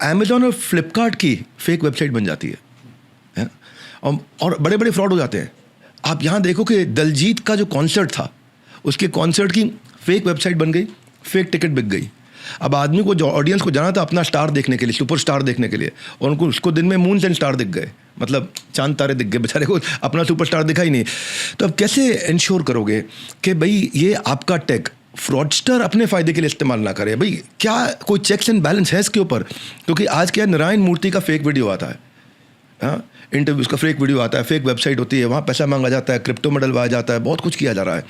Amazon और फ्लिपकार्ट की fake website बन जाती है और बड़े बड़े फ्रॉड हो जाते हैं। आप यहाँ देखो कि दलजीत का जो कॉन्सर्ट था, उसके कॉन्सर्ट की फेक वेबसाइट बन गई, फेक टिकट बिक गई। अब आदमी को, जो ऑडियंस को जाना था अपना स्टार देखने के लिए, सुपर स्टार देखने के लिए, और उनको उसको दिन में मून एंड स्टार दिख गए, मतलब चांद तारे दिख गए, बेचारे को अपना सुपर स्टार दिखा ही नहीं। तो अब कैसे इंश्योर करोगे कि भाई ये आपका टेक फ्रॉडस्टर अपने फ़ायदे के लिए इस्तेमाल ना करे? भाई क्या कोई चेक्स एंड बैलेंस है इसके ऊपर? क्योंकि आज क्या, नारायण मूर्ति का फेक वीडियो आता है, हाँ, इंटरव्यूज़ का फेक वीडियो आता है, फेक वेबसाइट होती है, वहाँ पैसा मांगा जाता है, क्रिप्टो में डलवाया जाता है, बहुत कुछ किया जा रहा है।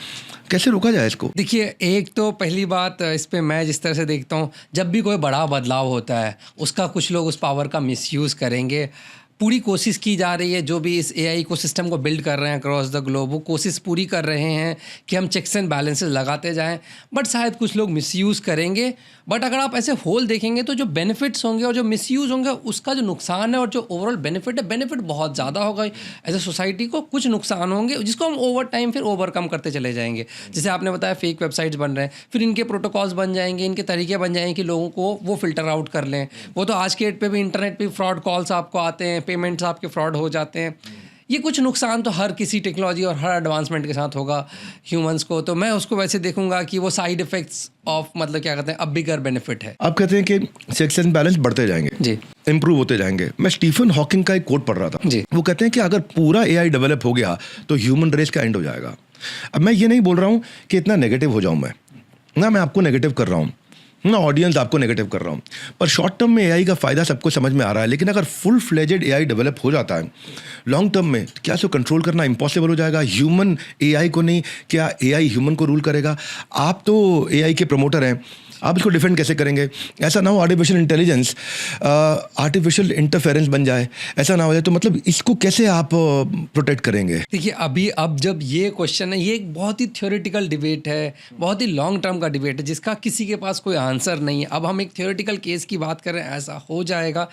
कैसे रोका जाए इसको? देखिए, एक तो पहली बात इस पे मैं जिस तरह से देखता हूँ, जब भी कोई बड़ा बदलाव होता है उसका कुछ लोग उस पावर का मिसयूज़ करेंगे। पूरी कोशिश की जा रही है, जो भी इस एआई इकोसिस्टम को बिल्ड कर रहे हैं अक्रॉस द ग्लोब, वो कोशिश पूरी कर रहे हैं कि हम चेक्स एंड बैलेंसेस लगाते जाएं, बट शायद कुछ लोग मिसयूज़ करेंगे। बट अगर आप ऐसे होल देखेंगे तो जो बेनिफिट्स होंगे और जो मिसयूज़ होंगे, उसका जो नुकसान है और जो ओवरऑल बेनिफिट है, बेनिफिट बहुत ज़्यादा होगा एज ए सोसाइटी को। कुछ नुकसान होंगे जिसको हम ओवर टाइम फिर ओवरकम करते चले जाएंगे। जैसे आपने बताया फेक वेबसाइट्स बन रहे हैं, फिर इनके प्रोटोकॉल्स बन जाएंगे, इनके तरीके बन जाएंगे कि लोगों को वो फिल्टर आउट कर लें। वो तो आज के डेट पे भी इंटरनेट पे फ्रॉड कॉल्स आपको आते हैं, पेमेंट्स आपके फ्रॉड हो जाते हैं। ये कुछ नुकसान तो हर किसी टेक्नोलॉजी और हर एडवांसमेंट के साथ होगा ह्यूमंस को। तो मैं उसको वैसे देखूंगा कि वो साइड इफेक्ट्स ऑफ, मतलब क्या कहते हैं, अब बिगर बेनिफिट है। आप कहते हैं कि चेक्स एंड बैलेंस बढ़ते जाएंगे जी, इंप्रूव होते जाएंगे। मैं स्टीफन हॉकिंग का एक कोट पढ़ रहा था जी। वो कहते हैं कि अगर पूरा एआई डेवलप हो गया तो ह्यूमन रेस का एंड हो जाएगा। अब मैं ये नहीं बोल रहा हूँ कि इतना नेगेटिव हो जाऊँ मैं आपको नेगेटिव कर रहा हूँ ना, ऑडियंस आपको नेगेटिव कर रहा हूँ, पर शॉर्ट टर्म में एआई का फ़ायदा सबको समझ में आ रहा है। लेकिन अगर फुल फ्लेजेड एआई डेवलप हो जाता है लॉन्ग टर्म में, तो क्या इसको कंट्रोल करना इम्पॉसिबल हो जाएगा? ह्यूमन एआई को नहीं, क्या एआई ह्यूमन को रूल करेगा? आप तो एआई के प्रमोटर हैं, आप इसको डिफेंड कैसे करेंगे? ऐसा ना हो आर्टिफिशियल इंटेलिजेंस आर्टिफिशियल इंटरफेरेंस बन जाए, ऐसा ना हो जाए, तो मतलब इसको कैसे आप प्रोटेक्ट करेंगे? देखिए, अब जब ये क्वेश्चन है, ये एक बहुत ही थ्योरेटिकल डिबेट है, बहुत ही लॉन्ग टर्म का डिबेट है जिसका किसी के पास कोई आंसर नहीं है। अब हम एक थ्योरेटिकल केस की बात कर रहे हैं, ऐसा हो जाएगा,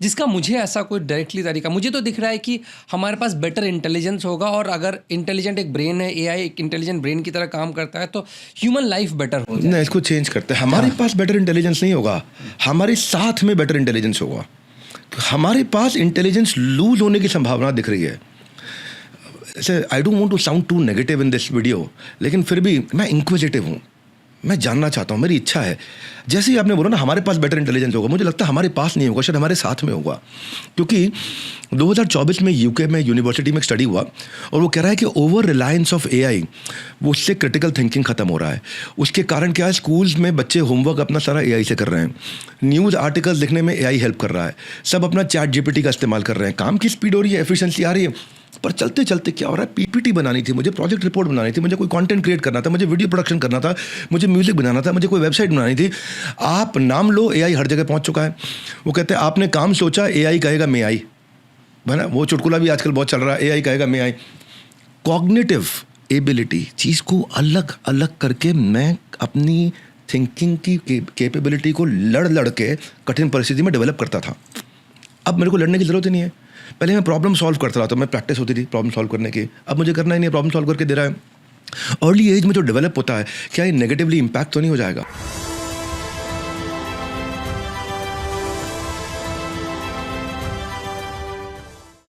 जिसका मुझे ऐसा कोई डायरेक्टली तरीका, मुझे तो दिख रहा है कि हमारे पास बेटर इंटेलिजेंस होगा, और अगर इंटेलिजेंट एक ब्रेन है, एआई एक इंटेलिजेंट ब्रेन की तरह काम करता है, तो ह्यूमन लाइफ बेटर हो जाए। नहीं, इसको चेंज करते हैं। हमारे पास बेटर इंटेलिजेंस नहीं होगा, हमारे साथ में बेटर इंटेलिजेंस होगा। हमारे पास इंटेलिजेंस लूज होने की संभावना दिख रही है। I don't want to sound too negative in this video, लेकिन फिर भी मैं इंक्विजिटिव हूँ, मैं जानना चाहता हूँ, मेरी इच्छा है। जैसे ही आपने बोला ना हमारे पास बेटर इंटेलिजेंस होगा, मुझे लगता है हमारे पास नहीं होगा, शायद हमारे साथ में होगा। क्योंकि 2024 में यूके में यूनिवर्सिटी में एक स्टडी हुआ और वो कह रहा है कि ओवर रिलायंस ऑफ एआई, वो उससे क्रिटिकल थिंकिंग खत्म हो रहा है। उसके कारण क्या है, स्कूल्स में बच्चे होमवर्क अपना सारा एआई से कर रहे हैं, न्यूज़ आर्टिकल्स लिखने में एआई हेल्प कर रहा है, सब अपना चैट जीपीटी का इस्तेमाल कर रहे हैं। काम की स्पीड हो रही है, एफिशिएंसी आ रही है, पर चलते चलते क्या हो रहा है, पीपीटी बनानी थी, मुझे प्रोजेक्ट रिपोर्ट बनानी थी, मुझे कोई कंटेंट क्रिएट करना था, मुझे वीडियो प्रोडक्शन करना था, मुझे म्यूजिक बनाना था, मुझे कोई वेबसाइट बनानी थी। आप नाम लो, एआई हर जगह पहुंच चुका है। वो कहते हैं आपने काम सोचा, एआई कहेगा मैं आई, है ना, वो चुटकुला भी आजकल बहुत चल रहा है, एआई कहेगा मैं आई। कॉग्निटिव एबिलिटी, चीज़ को अलग अलग करके मैं अपनी थिंकिंग की कैपेबिलिटी को लड़ के कठिन परिस्थिति में डेवलप करता था। अब मेरे को लड़ने की ज़रूरत ही नहीं है। पहले मैं प्रॉब्लम सॉल्व करता रहा था, मैं प्रैक्टिस होती थी प्रॉब्लम सॉल्व करने की, अब मुझे करना ही नहीं है, प्रॉब्लम सॉल्व करके दे रहा है। अर्ली एज में जो डेवलप होता है, क्या ये नेगेटिवली इम्पैक्ट तो नहीं हो जाएगा?